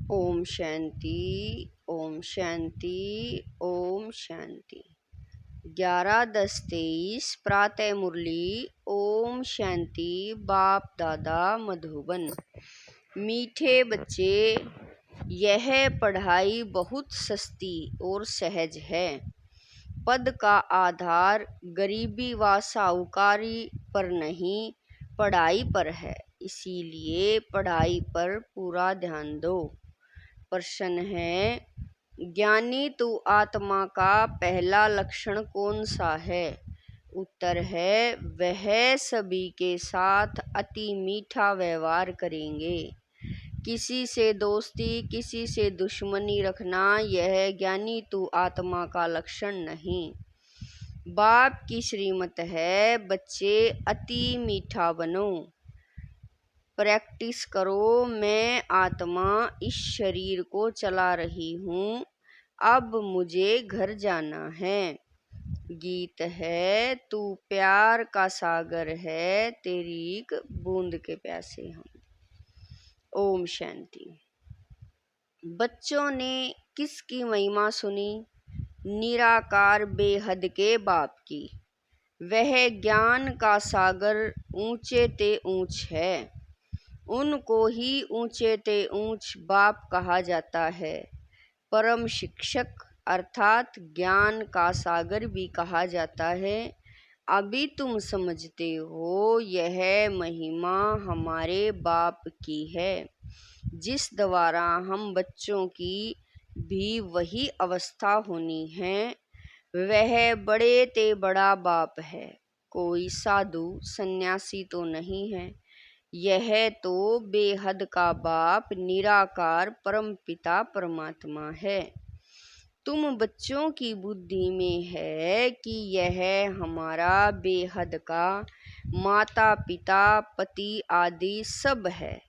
ओम शांति, ओम शांति, ओम शांति। 11-10-23 प्रातः मुरली। ओम शांति। बाप दादा मधुबन। मीठे बच्चे, यह पढ़ाई बहुत सस्ती और सहज है। पद का आधार गरीबी व साहूकारी पर नहीं, पढ़ाई पर है। इसीलिए पढ़ाई पर पूरा ध्यान दो। प्रश्न है, ज्ञानी तू आत्मा का पहला लक्षण कौन सा है? उत्तर है, वह सभी के साथ अति मीठा व्यवहार करेंगे। किसी से दोस्ती, किसी से दुश्मनी रखना, यह ज्ञानी तू आत्मा का लक्षण नहीं। बाप की श्रीमत है, बच्चे अति मीठा बनो, प्रैक्टिस करो। मैं आत्मा इस शरीर को चला रही हूँ, अब मुझे घर जाना है। गीत है, तू प्यार का सागर है, तेरी एक बूंद के प्यासे हम। ओम शांति। बच्चों ने किसकी महिमा सुनी? निराकार बेहद के बाप की। वह ज्ञान का सागर ऊंचे ते ऊंच है। उनको ही ऊंचे ते ऊंच बाप कहा जाता है। परम शिक्षक अर्थात ज्ञान का सागर भी कहा जाता है। अभी तुम समझते हो, यह महिमा हमारे बाप की है, जिस द्वारा हम बच्चों की भी वही अवस्था होनी है। वह बड़े ते बड़ा बाप है, कोई साधु सन्यासी तो नहीं है। यह तो बेहद का बाप निराकार परम पिता परमात्मा है। तुम बच्चों की बुद्धि में है कि यह हमारा बेहद का माता पिता पति आदि सब है।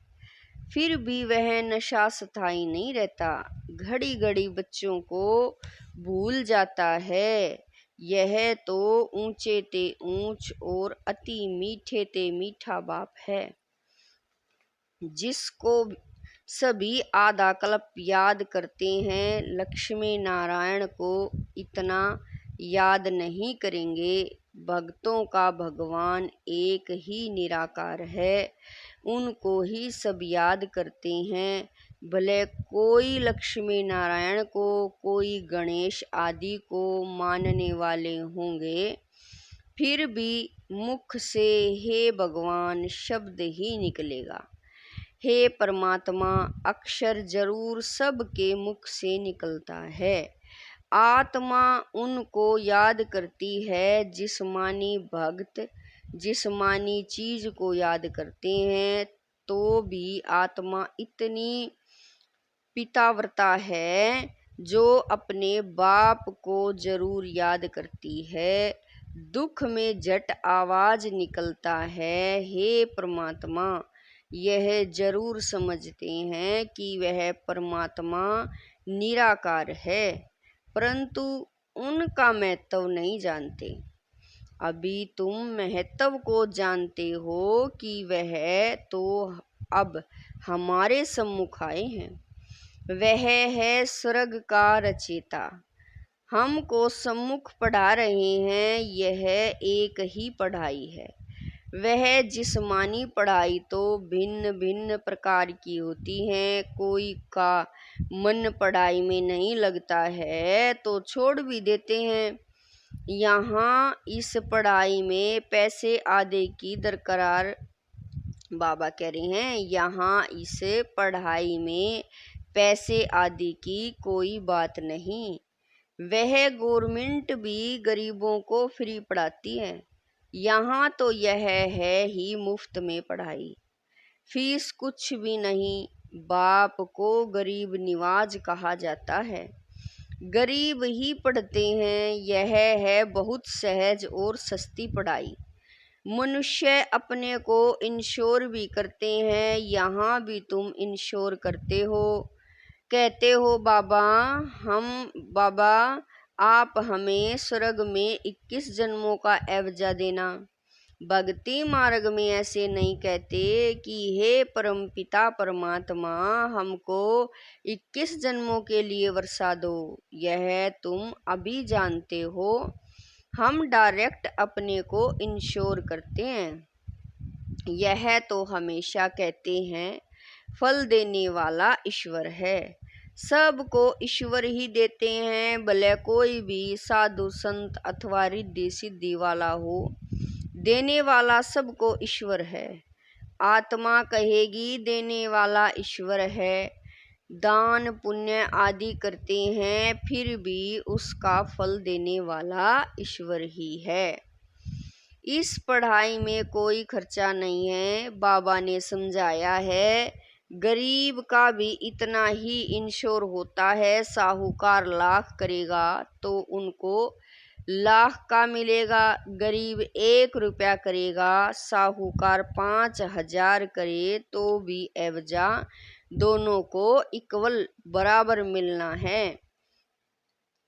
फिर भी वह नशा स्थायी नहीं रहता, घड़ी घड़ी बच्चों को भूल जाता है। यह तो ऊंचे ते ऊंच और अति मीठे ते मीठा बाप है, जिसको सभी आधा कल्प याद करते हैं। लक्ष्मी नारायण को इतना याद नहीं करेंगे। भक्तों का भगवान एक ही निराकार है, उनको ही सब याद करते हैं। भले कोई लक्ष्मी नारायण को, कोई गणेश आदि को मानने वाले होंगे, फिर भी मुख से हे भगवान शब्द ही निकलेगा। हे परमात्मा अक्षर जरूर सबके मुख से निकलता है। आत्मा उनको याद करती है। जिस्मानी भक्त जिस्मानी चीज को याद करते हैं, तो भी आत्मा इतनी पिताव्रता है जो अपने बाप को जरूर याद करती है। दुख में झट आवाज निकलता है, हे परमात्मा। यह जरूर समझते हैं कि वह परमात्मा निराकार है, परंतु उनका महत्व नहीं जानते। अभी तुम महत्व को जानते हो कि वह तो अब हमारे सम्मुख आए हैं। वह है स्वर्ग का रचयिता, हमको सम्मुख पढ़ा रहे हैं। यह एक ही पढ़ाई है। वह जिस्मानी पढ़ाई तो भिन्न भिन्न प्रकार की होती है। कोई का मन पढ़ाई में नहीं लगता है तो छोड़ भी देते हैं। यहाँ इस पढ़ाई में पैसे आदि की दरकार, बाबा कह रहे हैं, यहाँ इस पढ़ाई में पैसे आदि की कोई बात नहीं। वह गवर्नमेंट भी गरीबों को फ्री पढ़ाती है। यहाँ तो यह है ही मुफ्त में पढ़ाई, फीस कुछ भी नहीं। बाप को गरीब निवाज कहा जाता है, गरीब ही पढ़ते हैं। यह है बहुत सहज और सस्ती पढ़ाई। मनुष्य अपने को इंश्योर भी करते हैं। यहाँ भी तुम इंश्योर करते हो, कहते हो बाबा आप हमें स्वर्ग में 21 जन्मों का एवजा देना। भक्ति मार्ग में ऐसे नहीं कहते कि हे परमपिता परमात्मा, हमको 21 जन्मों के लिए वर्षा दो। यह तुम अभी जानते हो। हम डायरेक्ट अपने को इंश्योर करते हैं। यह तो हमेशा कहते हैं फल देने वाला ईश्वर है। सबको ईश्वर ही देते हैं, भले कोई भी साधु संत अथवा रिद्धि सिद्धि वाला हो, देने वाला सबको ईश्वर है। आत्मा कहेगी देने वाला ईश्वर है। दान पुण्य आदि करते हैं, फिर भी उसका फल देने वाला ईश्वर ही है। इस पढ़ाई में कोई खर्चा नहीं है। बाबा ने समझाया है, गरीब का भी इतना ही इंश्योर होता है। साहूकार लाख करेगा तो उनको लाख का मिलेगा। गरीब 1 रुपया करेगा, साहूकार 5,000 करे तो भी एवजा दोनों को इक्वल बराबर मिलना है।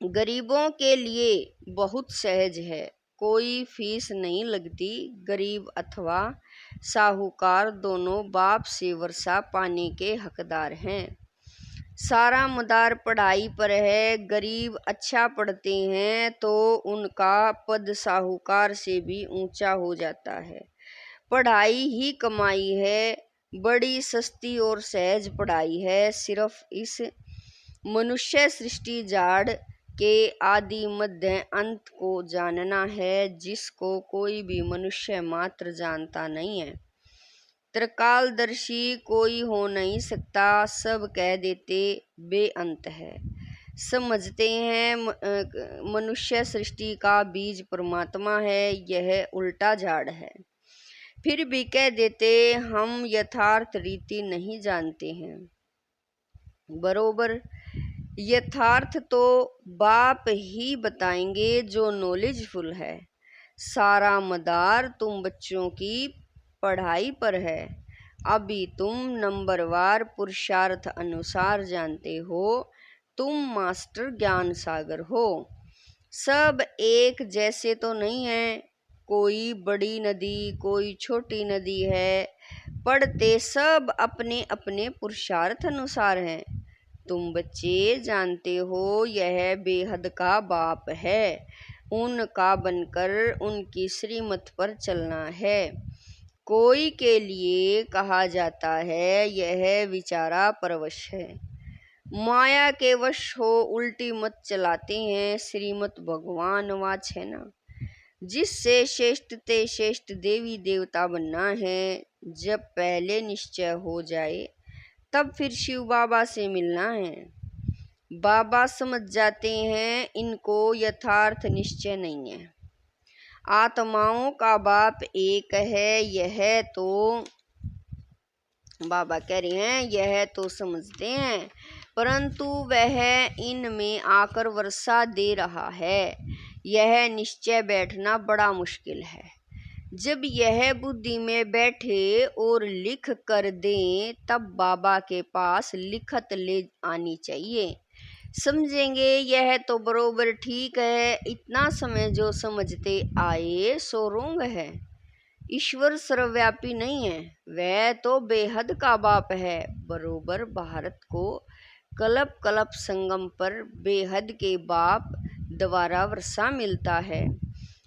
गरीबों के लिए बहुत सहज है, कोई फीस नहीं लगती। गरीब अथवा साहूकार दोनों बाप से वर्षा पाने के हकदार हैं। सारा मदार पढ़ाई पर है। गरीब अच्छा पढ़ते हैं तो उनका पद साहूकार से भी ऊंचा हो जाता है। पढ़ाई ही कमाई है, बड़ी सस्ती और सहज पढ़ाई है। सिर्फ इस मनुष्य सृष्टि जाड़ के आदि मध्य अंत को जानना है, जिसको कोई भी मनुष्य मात्र जानता नहीं है। त्रिकालदर्शी कोई हो नहीं सकता। सब कह देते बेअंत है। समझते हैं मनुष्य सृष्टि का बीज परमात्मा है, यह उल्टा झाड़ है। फिर भी कह देते हम यथार्थ रीति नहीं जानते हैं। बरोबर यथार्थ तो बाप ही बताएंगे जो नॉलेजफुल है। सारा मदार तुम बच्चों की पढ़ाई पर है। अभी तुम नंबरवार पुरुषार्थ अनुसार जानते हो। तुम मास्टर ज्ञान सागर हो। सब एक जैसे तो नहीं है। कोई बड़ी नदी कोई छोटी नदी है। पढ़ते सब अपने अपने पुरुषार्थ अनुसार हैं। तुम बच्चे जानते हो यह बेहद का बाप है। उनका बनकर उनकी श्रीमत पर चलना है। कोई के लिए कहा जाता है यह विचारा परवश है। माया के वश हो उल्टी मत चलाते हैं। श्रीमत भगवान वाच है ना, जिससे श्रेष्ठ ते श्रेष्ठ देवी देवता बनना है। जब पहले निश्चय हो जाए तब फिर शिव बाबा से मिलना है। बाबा समझ जाते हैं इनको यथार्थ निश्चय नहीं है। आत्माओं का बाप एक है, यह तो बाबा कह रहे हैं यह तो समझते हैं, परंतु वह इनमें आकर वर्षा दे रहा है। यह निश्चय बैठना बड़ा मुश्किल है। जब यह बुद्धि में बैठे और लिख कर दें तब बाबा के पास लिखत ले आनी चाहिए। समझेंगे यह तो बरोबर ठीक है। इतना समय जो समझते आए सो रोंग है। ईश्वर सर्वव्यापी नहीं है, वह तो बेहद का बाप है। बरोबर भारत को कल्प कल्प संगम पर बेहद के बाप द्वारा वर्षा मिलता है।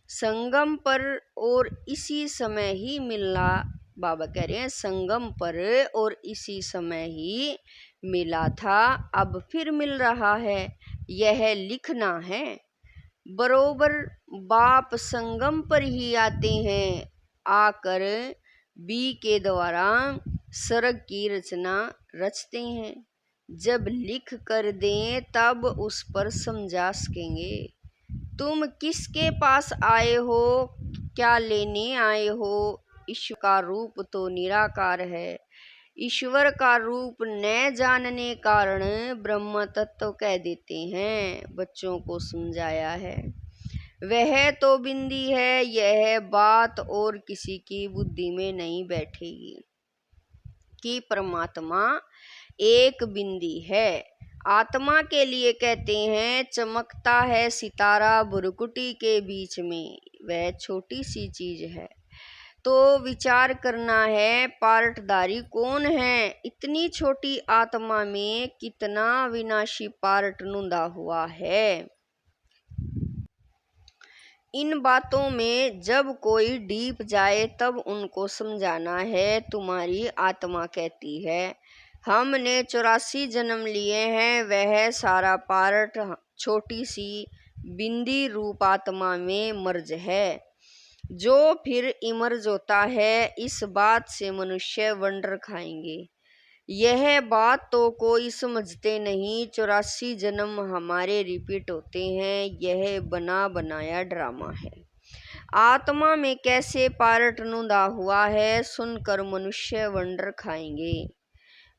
संगम पर और इसी समय ही मिलना, बाबा कह रहे हैं संगम पर और इसी समय ही मिला था, अब फिर मिल रहा है। यह लिखना है। बरोबर बाप संगम पर ही आते हैं। आकर बी के द्वारा सर्ग की रचना रचते हैं। जब लिख कर दें तब उस पर समझा सकेंगे। तुम किसके पास आए हो, क्या लेने आए हो। ईश्वर का रूप तो निराकार है। ईश्वर का रूप न जानने कारण ब्रह्म तत्व कह देते हैं। बच्चों को समझाया है वह तो बिंदी है। यह बात और किसी की बुद्धि में नहीं बैठेगी कि परमात्मा एक बिंदी है। आत्मा के लिए कहते हैं चमकता है सितारा भुरकुटी के बीच में, वह छोटी सी चीज है। तो विचार करना है पार्टधारी कौन है। इतनी छोटी आत्मा में कितना विनाशी पार्ट नूंदा हुआ है। इन बातों में जब कोई डीप जाए तब उनको समझाना है। तुम्हारी आत्मा कहती है हमने 84 जन्म लिए हैं, वह सारा पार्ट छोटी सी बिंदी रूप आत्मा में मर्ज है, जो फिर इमर्ज होता है। इस बात से मनुष्य वंडर खाएंगे। यह बात तो कोई समझते नहीं। 84 जन्म हमारे रिपीट होते हैं। यह बना बनाया ड्रामा है। आत्मा में कैसे पार्ट नूंदा हुआ है, सुनकर मनुष्य वंडर खाएंगे।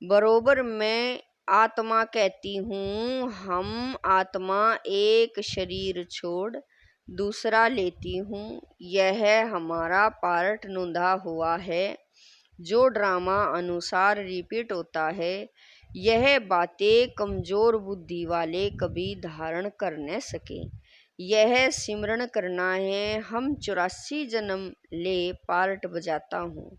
बरोबर मैं आत्मा कहती हूँ, हम आत्मा एक शरीर छोड़ दूसरा लेती हूँ। यह हमारा पार्ट नूंदा हुआ है, जो ड्रामा अनुसार रिपीट होता है। यह बातें कमजोर बुद्धि वाले कभी धारण कर न सके। यह सिमरण करना है। हम 84 जन्म ले पार्ट बजाता हूँ,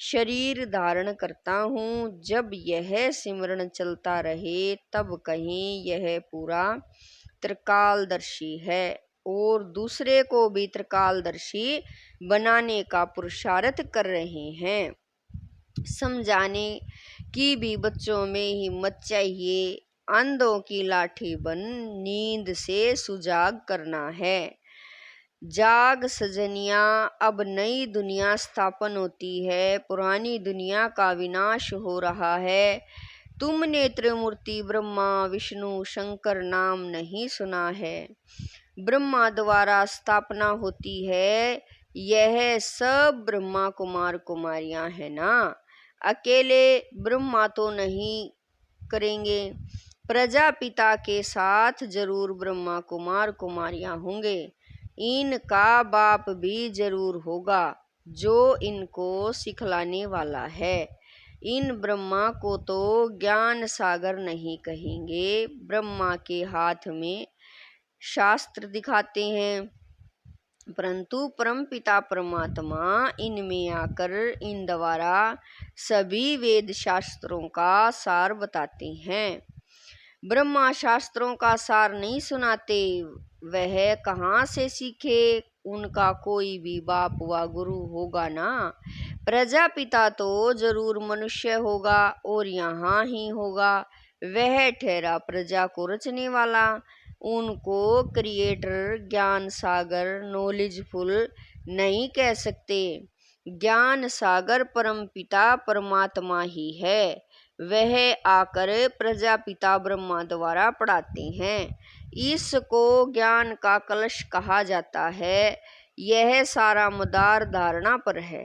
शरीर धारण करता हूँ। जब यह सिमरण चलता रहे तब कहीं यह पूरा त्रिकालदर्शी है और दूसरे को भी त्रिकालदर्शी बनाने का पुरुषार्थ कर रहे हैं। समझाने की भी बच्चों में हिम्मत चाहिए। अंधों की लाठी बन नींद से सुजाग करना है। जाग सजनिया, अब नई दुनिया स्थापन होती है, पुरानी दुनिया का विनाश हो रहा है। तुमने त्रिमूर्ति ब्रह्मा विष्णु शंकर नाम नहीं सुना है। ब्रह्मा द्वारा स्थापना होती है। यह सब ब्रह्मा कुमार कुमारियां हैं ना, अकेले ब्रह्मा तो नहीं करेंगे। प्रजापिता के साथ जरूर ब्रह्मा कुमार कुमारियां होंगे। इनका बाप भी जरूर होगा, जो इनको सिखलाने वाला है। इन ब्रह्मा को तो ज्ञान सागर नहीं कहेंगे। ब्रह्मा के हाथ में शास्त्र दिखाते हैं, परंतु परमपिता परमात्मा इनमें आकर इन द्वारा सभी वेद शास्त्रों का सार बताते हैं। ब्रह्मा शास्त्रों का सार नहीं सुनाते। वह कहाँ से सीखे? उनका कोई भी बाप व गुरु होगा ना। प्रजापिता तो जरूर मनुष्य होगा और यहाँ ही होगा। वह ठहरा प्रजा को रचने वाला। उनको क्रिएटर, ज्ञान सागर, नॉलेजफुल नहीं कह सकते। ज्ञान सागर परमपिता परमात्मा ही है। वह आकर प्रजापिता ब्रह्मा द्वारा पढ़ाते हैं। इसको ज्ञान का कलश कहा जाता है। यह सारा मदार धारणा पर है।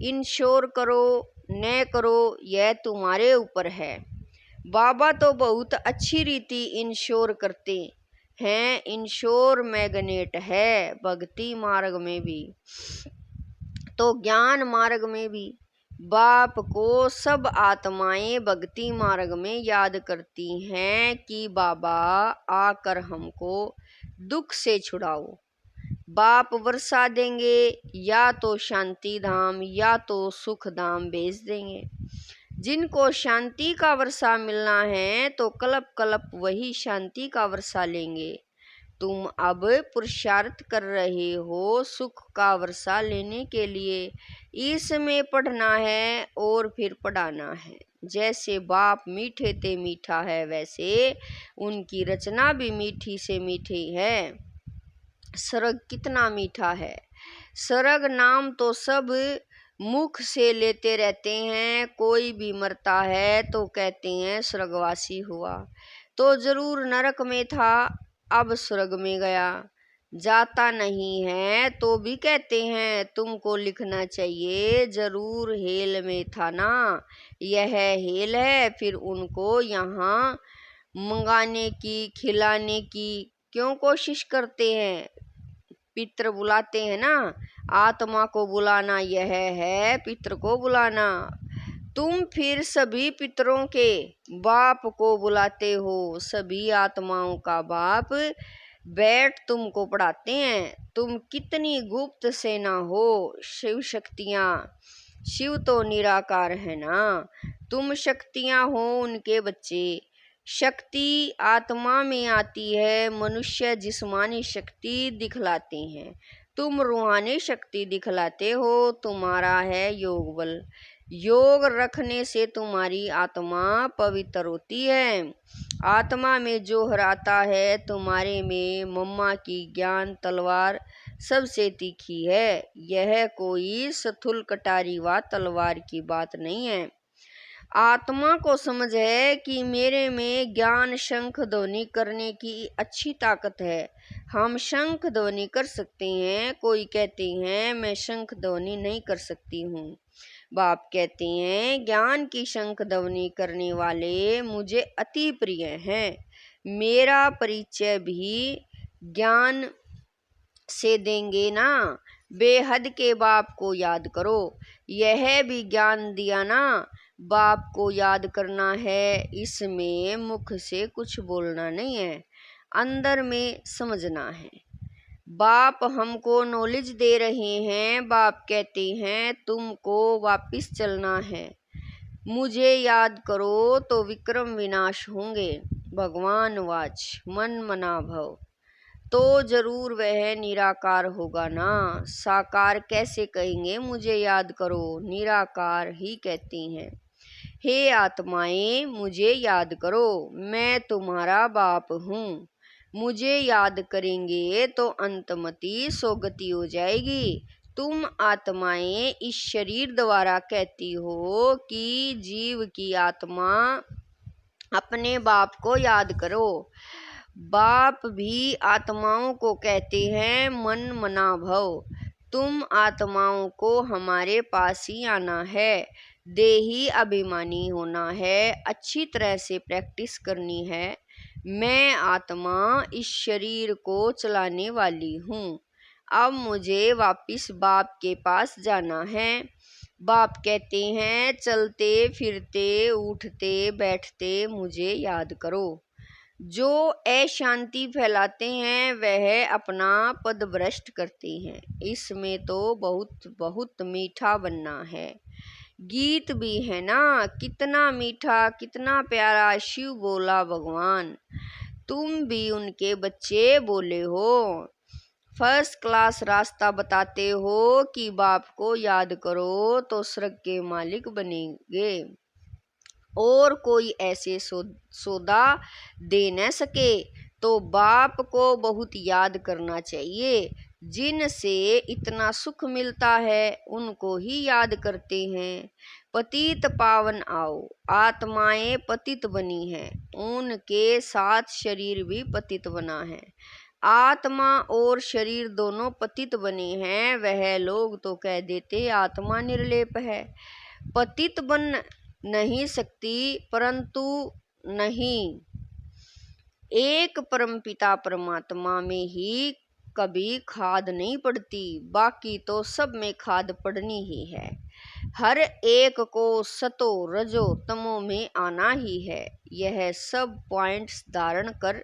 इंश्योर करो न करो यह तुम्हारे ऊपर है। बाबा तो बहुत अच्छी रीति इंश्योर करते हैं। इंश्योर मैग्नेट है। भक्ति मार्ग में भी तो ज्ञान मार्ग में भी बाप को सब आत्माएं भक्ति मार्ग में याद करती हैं कि बाबा आकर हमको दुख से छुड़ाओ। बाप वर्षा देंगे, या तो शांति धाम या तो सुख धाम भेज देंगे। जिनको शांति का वर्षा मिलना है तो कल्प कल्प वही शांति का वर्षा लेंगे। तुम अब पुरुषार्थ कर रहे हो सुख का वर्षा लेने के लिए। इसमें पढ़ना है और फिर पढ़ाना है। जैसे बाप मीठे ते मीठा है, वैसे उनकी रचना भी मीठी से मीठी है। स्वर्ग कितना मीठा है। स्वर्ग नाम तो सब मुख से लेते रहते हैं। कोई भी मरता है तो कहते हैं स्वर्गवासी हुआ, तो जरूर नरक में था, अब स्वर्ग में गया। जाता नहीं है तो भी कहते हैं तुमको लिखना चाहिए, जरूर हेल में था ना, यह हेल है। फिर उनको यहाँ मंगाने की, खिलाने की क्यों कोशिश करते हैं? पितृ बुलाते हैं ना, आत्मा को बुलाना यह है पितृ को बुलाना। तुम फिर सभी पितरों के बाप को बुलाते हो। सभी आत्माओं का बाप बैठ तुमको पढ़ाते हैं। तुम कितनी गुप्त सेना हो शिव शक्तियाँ, शिव तो निराकार है ना, तुम शक्तियाँ हो उनके बच्चे। शक्ति आत्मा में आती है, मनुष्य जिस्मानी शक्ति दिखलाते हैं, तुम रूहानी शक्ति दिखलाते हो। तुम्हारा है योग बल, योग रखने से तुम्हारी आत्मा पवित्र होती है। आत्मा में जो हराता है, तुम्हारे में मम्मा की ज्ञान तलवार सबसे तीखी है। यह कोई स्थूल कटारी व तलवार की बात नहीं है। आत्मा को समझ है कि मेरे में ज्ञान शंख ध्वनि करने की अच्छी ताकत है। हम शंख ध्वनि कर सकते हैं। कोई कहते हैं मैं शंख ध्वनि नहीं कर सकती हूँ। बाप कहते हैं ज्ञान की शंख ध्वनि करने वाले मुझे अति प्रिय हैं। मेरा परिचय भी ज्ञान से देंगे ना। बेहद के बाप को याद करो, यह भी ज्ञान दिया ना। बाप को याद करना है, इसमें मुख से कुछ बोलना नहीं है, अंदर में समझना है। बाप हमको नॉलेज दे रहे हैं। बाप कहते हैं तुमको वापिस चलना है, मुझे याद करो तो विक्रम विनाश होंगे। भगवान वाच मन मना भव, तो जरूर वह निराकार होगा ना। साकार कैसे कहेंगे मुझे याद करो, निराकार ही कहते हैं। हे आत्माएं मुझे याद करो, मैं तुम्हारा बाप हूँ। मुझे याद करेंगे तो अंतमति सोगति हो जाएगी। तुम आत्माएं इस शरीर द्वारा कहती हो कि जीव की आत्मा अपने बाप को याद करो। बाप भी आत्माओं को कहते हैं मन मना भव, तुम आत्माओं को हमारे पास ही आना है, देही अभिमानी होना है, अच्छी तरह से प्रैक्टिस करनी है। मैं आत्मा इस शरीर को चलाने वाली हूँ। अब मुझे वापिस बाप के पास जाना है। बाप कहते हैं चलते फिरते उठते बैठते मुझे याद करो। जो अशांति फैलाते हैं वह अपना पद भ्रष्ट करते हैं। इसमें तो बहुत बहुत मीठा बनना है। गीत भी है ना, कितना मीठा कितना प्यारा शिव बोला भगवान। तुम भी उनके बच्चे बोले हो। फर्स्ट क्लास रास्ता बताते हो कि बाप को याद करो तो स्वर्ग के मालिक बनेंगे, और कोई ऐसे सौदा दे न सके। तो बाप को बहुत याद करना चाहिए। जिनसे इतना सुख मिलता है उनको ही याद करते हैं। पतित पावन आओ, आत्माएं पतित बनी हैं, उनके साथ शरीर भी पतित बना है। आत्मा और शरीर दोनों पतित बने हैं। वह लोग तो कह देते आत्मा निर्लेप है, पतित बन नहीं सकती, परंतु नहीं, एक परमपिता परमात्मा में ही कभी खाद नहीं पड़ती, बाकी तो सब में खाद पड़नी ही है। हर एक को सतो रजो तमो में आना ही है। यह सब पॉइंट्स धारण कर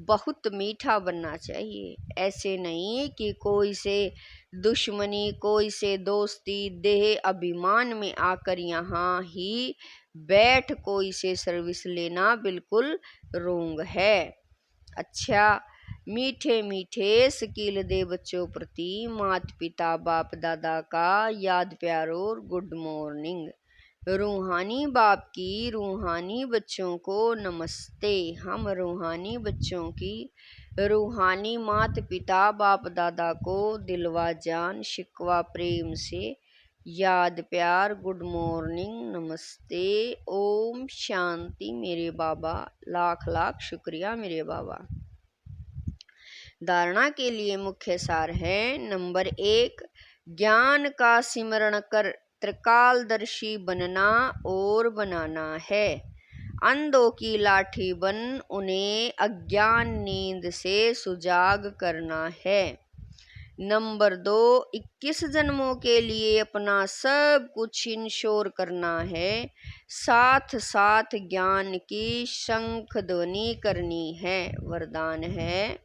बहुत मीठा बनना चाहिए। ऐसे नहीं कि कोई से दुश्मनी कोई से दोस्ती देह अभिमान में आकर यहाँ ही बैठ कोई से सर्विस लेना बिल्कुल रोंग है। अच्छा, मीठे मीठे स्किल दे बच्चों प्रति माता पिता बाप दादा का याद प्यार और गुड मॉर्निंग। रूहानी बाप की रूहानी बच्चों को नमस्ते। हम रूहानी बच्चों की रूहानी माता पिता बाप दादा को दिलवा जान शिकवा प्रेम से याद प्यार गुड मॉर्निंग नमस्ते। ओम शांति मेरे बाबा, लाख लाख शुक्रिया मेरे बाबा। धारणा के लिए मुख्य सार है। नंबर 1, ज्ञान का सिमरण कर त्रिकालदर्शी बनना और बनाना है। अंधों की लाठी बन उन्हें अज्ञान नींद से सुजाग करना है। नंबर 2, 21 जन्मों के लिए अपना सब कुछ इंश्योर करना है, साथ साथ ज्ञान की शंख ध्वनि करनी है। वरदान है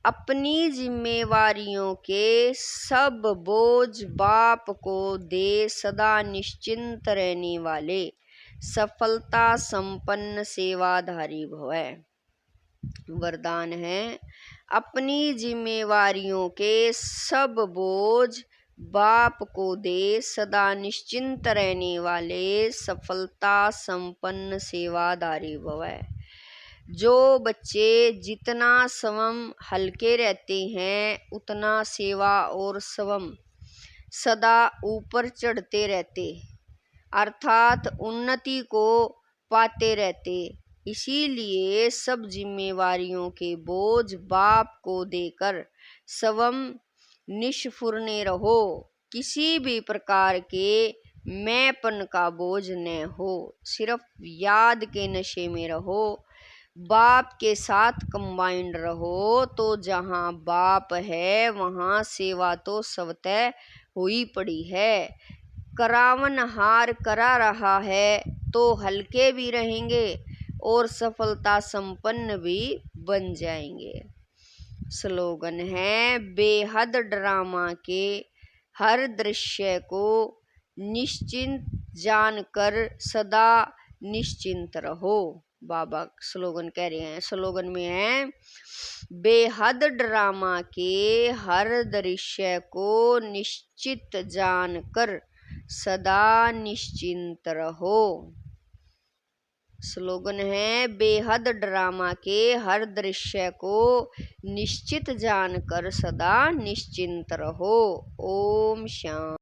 अपनी जिम्मेवारियों के सब बोझ बाप को दे, सदा निश्चिंत रहने वाले सफलता संपन्न सेवाधारी भवै। वरदान है, अपनी जिम्मेवारियों के सब बोझ बाप को दे, सदा निश्चिंत रहने वाले सफलता संपन्न सेवाधारी भवै। जो बच्चे जितना स्वयं हल्के रहते हैं, उतना सेवा और स्वयं सदा ऊपर चढ़ते रहते, अर्थात उन्नति को पाते रहते। इसीलिए सब जिम्मेवारियों के बोझ बाप को देकर स्वयं निष्फुरने रहो। किसी भी प्रकार के मैंपन का बोझ न हो, सिर्फ याद के नशे में रहो। बाप के साथ कंबाइंड रहो, तो जहाँ बाप है वहाँ सेवा तो स्वतः हुई पड़ी है। करावन हार करा रहा है तो हल्के भी रहेंगे और सफलता संपन्न भी बन जाएंगे। स्लोगन है, बेहद ड्रामा के हर दृश्य को निश्चिंत जानकर सदा निश्चिंत रहो। बाबा स्लोगन कह रहे हैं, स्लोगन में है, बेहद ड्रामा के हर दृश्य को निश्चित जानकर सदा निश्चिंत रहो। स्लोगन है, बेहद ड्रामा के हर दृश्य को निश्चित जानकर सदा निश्चिंत रहो। ओम शांति।